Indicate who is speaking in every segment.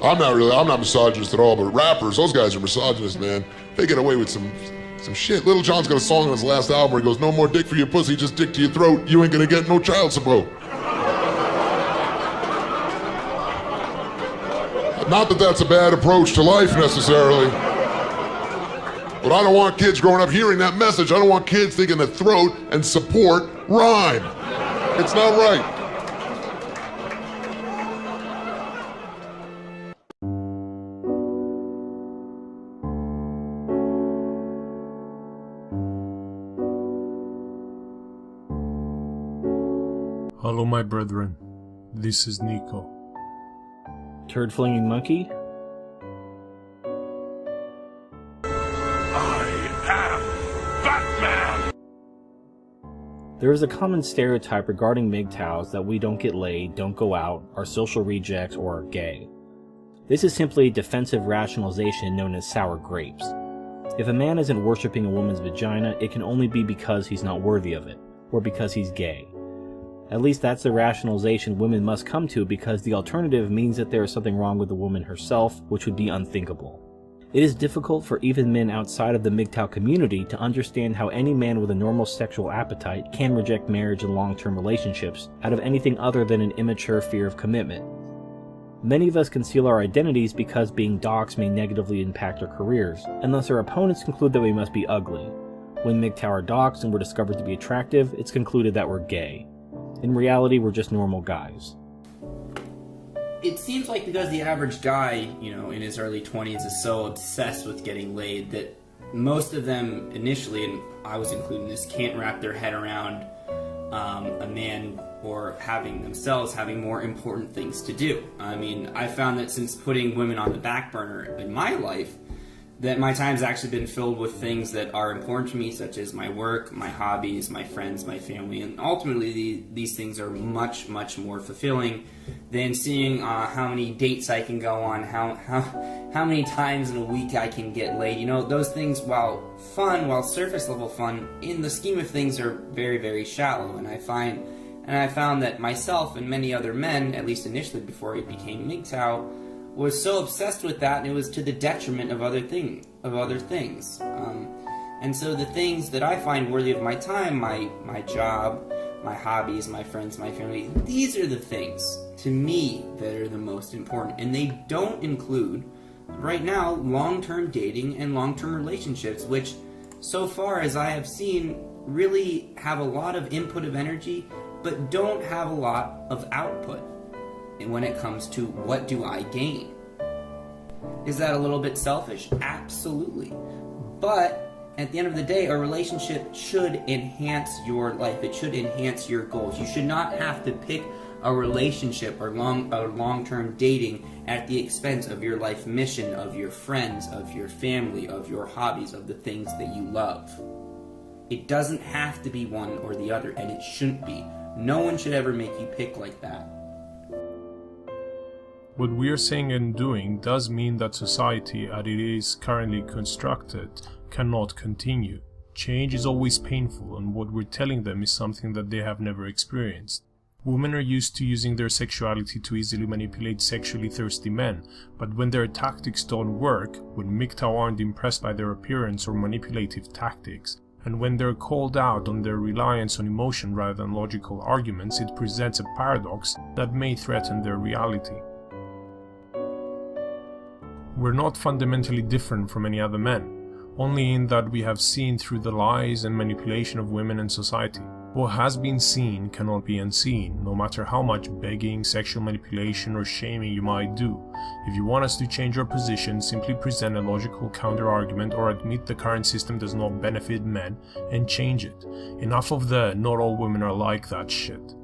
Speaker 1: I'm not misogynist at all, but rappers, those guys are misogynist, man. They get away with some shit. Lil Jon's got a song on his last album where he goes, no more dick for your pussy, just dick to your throat. You ain't gonna get no child support. Not that that's a bad approach to life necessarily, but I don't want kids growing up hearing that message. I don't want kids thinking that throat and support rhyme. It's not right.
Speaker 2: Hello my brethren, this is Niko.
Speaker 3: Turd flinging monkey?
Speaker 4: I am Batman!
Speaker 3: There is a common stereotype regarding MGTOWs that we don't get laid, don't go out, are social rejects, or are gay. This is simply a defensive rationalization known as sour grapes. If a man isn't worshipping a woman's vagina, it can only be because he's not worthy of it, or because he's gay. At least that's the rationalization women must come to, because the alternative means that there is something wrong with the woman herself, which would be unthinkable. It is difficult for even men outside of the MGTOW community to understand how any man with a normal sexual appetite can reject marriage and long-term relationships out of anything other than an immature fear of commitment. Many of us conceal our identities because being doxxed may negatively impact our careers, and thus our opponents conclude that we must be ugly. When MGTOW are doxxed and we're discovered to be attractive, it's concluded that we're gay. In reality, we're just normal guys.
Speaker 5: It seems like because the average guy, in his early 20s is so obsessed with getting laid that most of them initially, and I was including this, can't wrap their head around a man or having more important things to do. I mean, I found that since putting women on the back burner in my life, that my time's actually been filled with things that are important to me, such as my work, my hobbies, my friends, my family, and ultimately these things are much, much more fulfilling than seeing how many dates I can go on, how many times in a week I can get laid. Those things, while surface level fun, in the scheme of things are very, very shallow. And I found that myself and many other men, at least initially before it became MGTOW, was so obsessed with that, and it was to the detriment of other things. And so the things that I find worthy of my time, my job, my hobbies, my friends, my family, these are the things, to me, that are the most important. And they don't include, right now, long-term dating and long-term relationships, which, so far as I have seen, really have a lot of input of energy, but don't have a lot of output. And when it comes to what do I gain? Is that a little bit selfish? Absolutely. But at the end of the day, a relationship should enhance your life. It should enhance your goals. You should not have to pick a relationship or long-term dating at the expense of your life mission, of your friends, of your family, of your hobbies, of the things that you love. It doesn't have to be one or the other, and it shouldn't be. No one should ever make you pick like that.
Speaker 2: What we are saying and doing does mean that society, as it is currently constructed, cannot continue. Change is always painful, and what we're telling them is something that they have never experienced. Women are used to using their sexuality to easily manipulate sexually thirsty men, but when their tactics don't work, when MGTOW aren't impressed by their appearance or manipulative tactics, and when they're called out on their reliance on emotion rather than logical arguments, it presents a paradox that may threaten their reality. We're not fundamentally different from any other men, only in that we have seen through the lies and manipulation of women in society. What has been seen cannot be unseen, no matter how much begging, sexual manipulation or shaming you might do. If you want us to change our position, simply present a logical counter-argument or admit the current system does not benefit men and change it. Enough of the "not all women are like that" shit.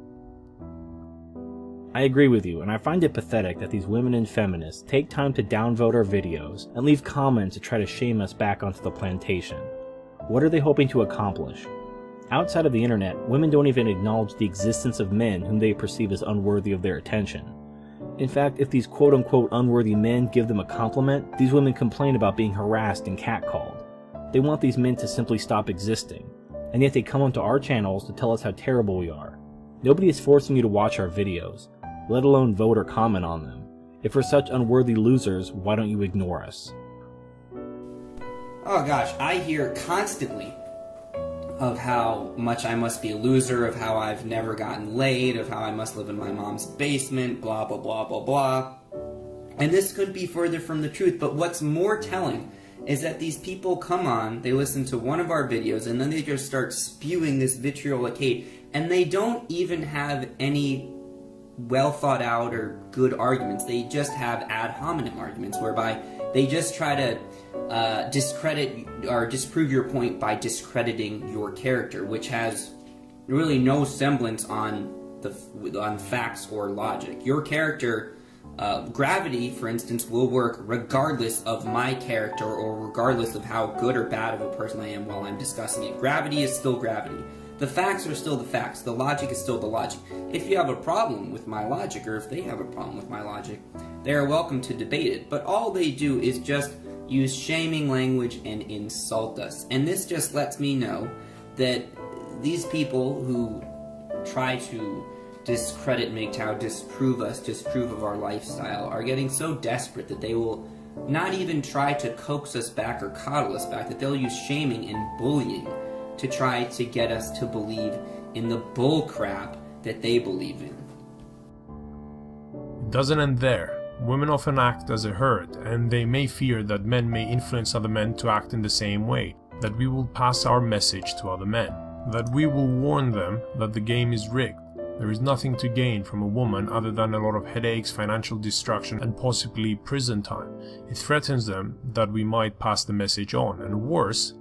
Speaker 3: I agree with you, and I find it pathetic that these women and feminists take time to downvote our videos and leave comments to try to shame us back onto the plantation. What are they hoping to accomplish? Outside of the internet, women don't even acknowledge the existence of men whom they perceive as unworthy of their attention. In fact, if these quote-unquote unworthy men give them a compliment, these women complain about being harassed and catcalled. They want these men to simply stop existing, and yet they come onto our channels to tell us how terrible we are. Nobody is forcing you to watch our videos, let alone vote or comment on them. If we're such unworthy losers, why don't you ignore us?
Speaker 5: Oh gosh, I hear constantly of how much I must be a loser, of how I've never gotten laid, of how I must live in my mom's basement, blah, blah, blah, blah, blah. And this could be further from the truth, but what's more telling is that these people come on, they listen to one of our videos, and then they just start spewing this vitriolic hate, and they don't even have any well thought out or good arguments. They just have ad hominem arguments, whereby they just try to discredit or disprove your point by discrediting your character, which has really no semblance on facts or logic. Your character, gravity, for instance, will work regardless of my character or regardless of how good or bad of a person I am while I'm discussing it. Gravity is still gravity. The facts are still the facts. The logic is still the logic. If you have a problem with my logic, or if they have a problem with my logic, they are welcome to debate it. But all they do is just use shaming language and insult us. And this just lets me know that these people who try to discredit MGTOW, disprove us, disprove of our lifestyle, are getting so desperate that they will not even try to coax us back or coddle us back, that they'll use shaming and bullying to try to get us to believe in the bull crap that they believe in.
Speaker 2: It doesn't end there. Women often act as a herd, and they may fear that men may influence other men to act in the same way, that we will pass our message to other men, that we will warn them that the game is rigged. There is nothing to gain from a woman other than a lot of headaches, financial destruction, and possibly prison time. It threatens them that we might pass the message on, and worse,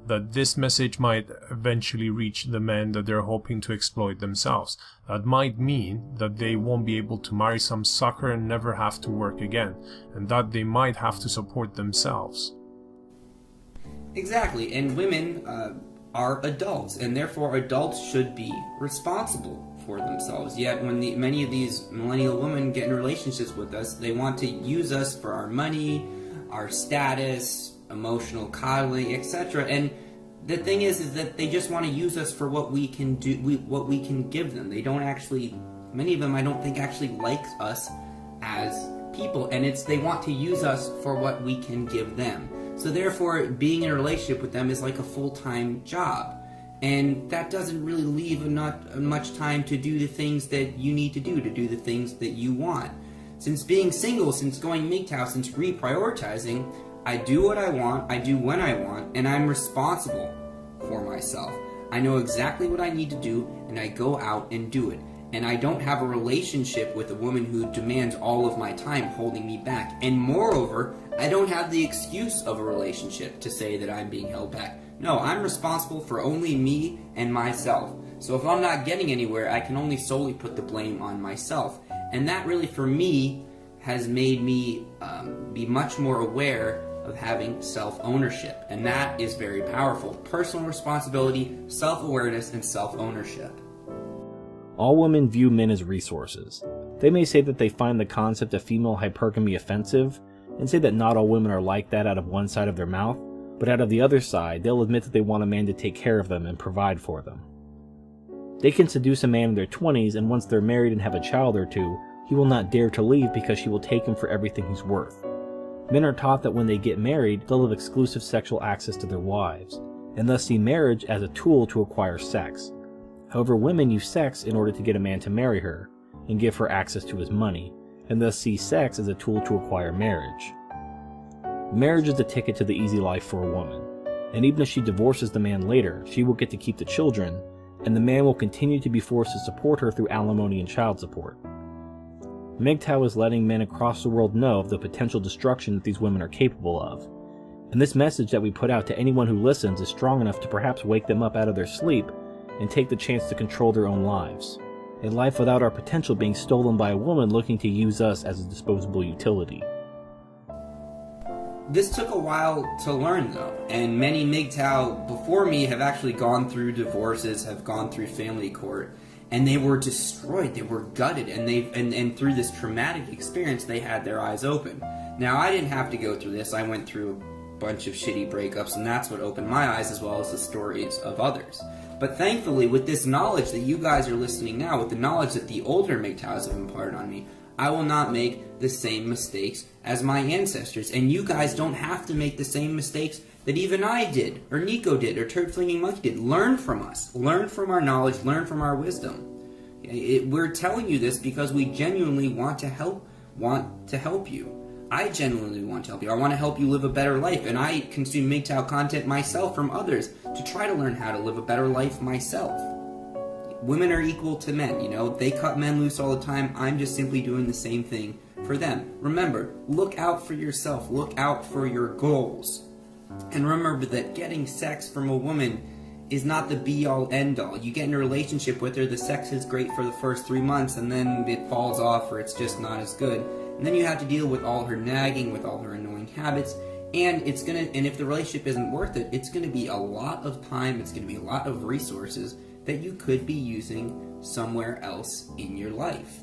Speaker 2: that this message might eventually reach the men that they're hoping to exploit themselves. That might mean that they won't be able to marry some sucker and never have to work again, and that they might have to support themselves.
Speaker 5: Exactly, and women are adults, and therefore adults should be responsible for themselves. Yet when many of these millennial women get in relationships with us, they want to use us for our money, our status, emotional coddling, etc. And the thing is that they just want to use us for what we can do, what we can give them. They don't actually, many of them I don't think actually like us as people, and they want to use us for what we can give them. So therefore, being in a relationship with them is like a full-time job. And that doesn't really leave not much time to do the things that you need to do the things that you want. Since being single, since going MGTOW, since reprioritizing, I do what I want, I do when I want, and I'm responsible for myself. I know exactly what I need to do, and I go out and do it. And I don't have a relationship with a woman who demands all of my time, holding me back. And moreover, I don't have the excuse of a relationship to say that I'm being held back. No, I'm responsible for only me and myself. So if I'm not getting anywhere, I can only solely put the blame on myself. And that really, for me, has made me be much more aware of having self-ownership. And that is very powerful. Personal responsibility, self-awareness, and self-ownership.
Speaker 3: All women view men as resources. They may say that they find the concept of female hypergamy offensive, and say that not all women are like that out of one side of their mouth, but out of the other side, they'll admit that they want a man to take care of them and provide for them. They can seduce a man in their 20s, and once they're married and have a child or two, he will not dare to leave because she will take him for everything he's worth. Men are taught that when they get married, they'll have exclusive sexual access to their wives, and thus see marriage as a tool to acquire sex. However, women use sex in order to get a man to marry her, and give her access to his money, and thus see sex as a tool to acquire marriage. Marriage is the ticket to the easy life for a woman, and even if she divorces the man later, she will get to keep the children, and the man will continue to be forced to support her through alimony and child support. MGTOW is letting men across the world know of the potential destruction that these women are capable of, and this message that we put out to anyone who listens is strong enough to perhaps wake them up out of their sleep and take the chance to control their own lives. A life without our potential being stolen by a woman looking to use us as a disposable utility.
Speaker 5: This took a while to learn though, and many MGTOW before me have actually gone through divorces, have gone through family court, and they were destroyed, they were gutted, and through this traumatic experience they had their eyes open. Now I didn't have to go through this, I went through a bunch of shitty breakups, and that's what opened my eyes as well as the stories of others. But thankfully, with this knowledge that you guys are listening now, with the knowledge that the older MGTOWs have imparted on me, I will not make the same mistakes as my ancestors. And you guys don't have to make the same mistakes that even I did, or Niko did, or Turd Flinging Monkey did. Learn from us. Learn from our knowledge. Learn from our wisdom. We're telling you this because we genuinely want to help you. I genuinely want to help you. I want to help you live a better life, and I consume MGTOW content myself from others to try to learn how to live a better life myself. Women are equal to men, you know. They cut men loose all the time. I'm just simply doing the same thing for them. Remember, look out for yourself. Look out for your goals. And remember that getting sex from a woman is not the be-all, end-all. You get in a relationship with her, the sex is great for the first 3 months, and then it falls off or it's just not as good. And then you have to deal with all her nagging, with all her annoying habits, and if the relationship isn't worth it, it's gonna be a lot of time, it's gonna be a lot of resources that you could be using somewhere else in your life.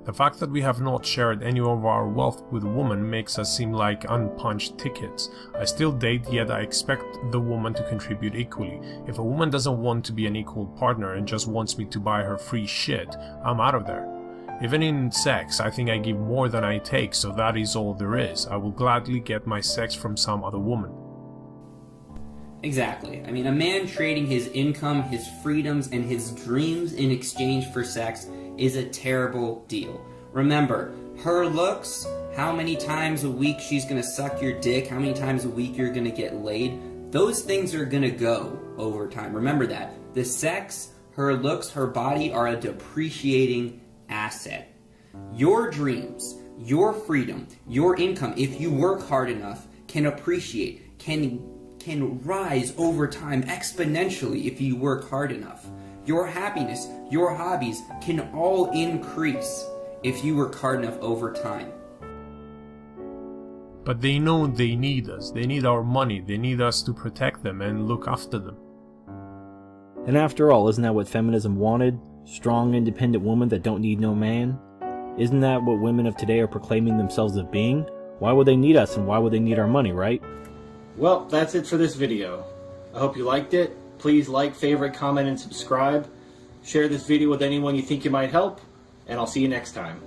Speaker 2: The fact that we have not shared any of our wealth with a woman makes us seem like unpunched tickets. I still date, yet I expect the woman to contribute equally. If a woman doesn't want to be an equal partner and just wants me to buy her free shit, I'm out of there. Even in sex, I think I give more than I take, so that is all there is. I will gladly get my sex from some other woman.
Speaker 5: Exactly. I mean, a man trading his income, his freedoms, and his dreams in exchange for sex is a terrible deal. Remember, her looks, how many times a week she's gonna suck your dick, how many times a week you're gonna get laid, those things are gonna go over time. Remember that. The sex, her looks, her body are a depreciating asset. Your dreams, your freedom, your income, if you work hard enough, can appreciate, can rise over time exponentially if you work hard enough. Your happiness, your hobbies can all increase if you work hard enough over time.
Speaker 2: But they know they need us. They need our money. They need us to protect them and look after them.
Speaker 3: And after all, isn't that what feminism wanted? Strong, independent women that don't need no man? Isn't that what women of today are proclaiming themselves of being? Why would they need us and why would they need our money, right?
Speaker 6: Well, that's it for this video. I hope you liked it. Please like, favorite, comment, and subscribe. Share this video with anyone you think you might help, and I'll see you next time.